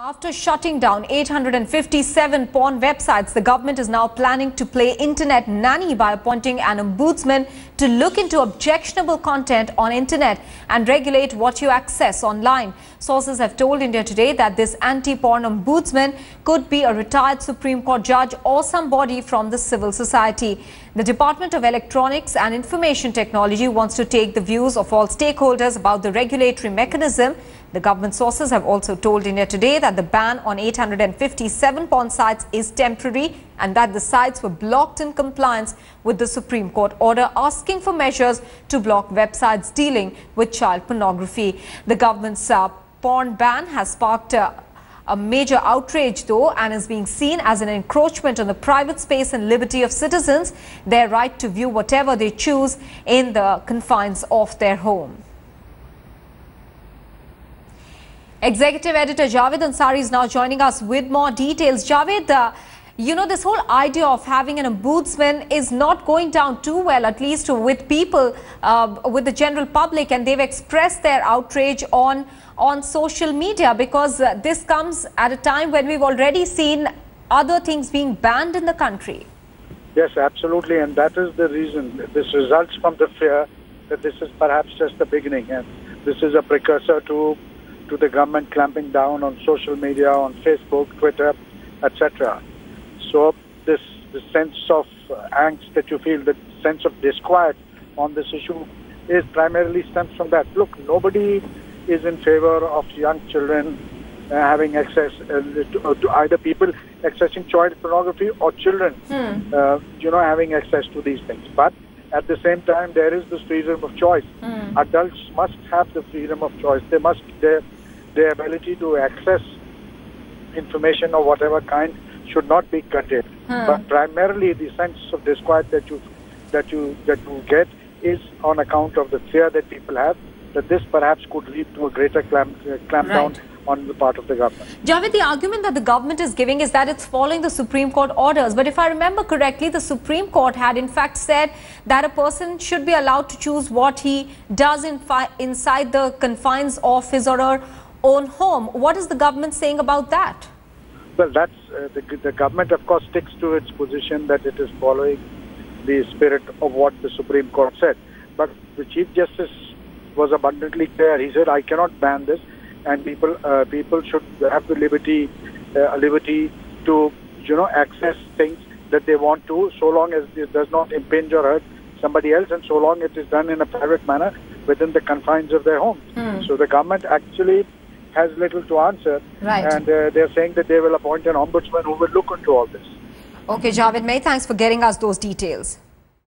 After shutting down 857 porn websites, the government is now planning to play internet nanny by appointing an ombudsman to look into objectionable content on internet and regulate what you access online. Sources have told India Today that this anti-porn ombudsman could be a retired Supreme Court judge or somebody from the civil society. The Department of Electronics and Information Technology wants to take the views of all stakeholders about the regulatory mechanism. The government sources have also told India Today that the ban on 857 porn sites is temporary and that the sites were blocked in compliance with the Supreme Court order asking for measures to block websites dealing with child pornography. The government's porn ban has sparked a major outrage though and is being seen as an encroachment on the private space and liberty of citizens, their right to view whatever they choose in the confines of their home. Executive Editor Javed Ansari is now joining us with more details. Javed, this whole idea of having an ombudsman is not going down too well, at least with people, with the general public, and they've expressed their outrage on social media because this comes at a time when we've already seen other things being banned in the country. Yes, absolutely, and that is the reason. This results from the fear that this is perhaps just the beginning, and this is a precursor to the government clamping down on social media, on Facebook, Twitter, etc. So this sense of angst that you feel, the sense of disquiet on this issue is primarily stems from that. Look, nobody is in favor of young children having access to either people accessing child pornography or children, having access to these things. But at the same time, there is this freedom of choice. Adults must have the freedom of choice. They must their ability to access information of whatever kind should not be curtailed. But primarily, the sense of disquiet that you get is on account of the fear that people have that this perhaps could lead to a greater clampdown on the part of the government. Javed, the argument that the government is giving is that it's following the Supreme Court orders. But if I remember correctly, the Supreme Court had in fact said that a person should be allowed to choose what he does inside the confines of his or her own home. What is the government saying about that? Well, that's the government, of course, sticks to its position that it is following the spirit of what the Supreme Court said. But the Chief Justice was abundantly clear. He said, I cannot ban this, and people should have the liberty to access things that they want to, so long as it does not impinge or hurt somebody else, and so long it is done in a private manner within the confines of their home. So the government actually has little to answer, and they're saying that they will appoint an ombudsman who will look into all this. Okay, Javed, many thanks for getting us those details.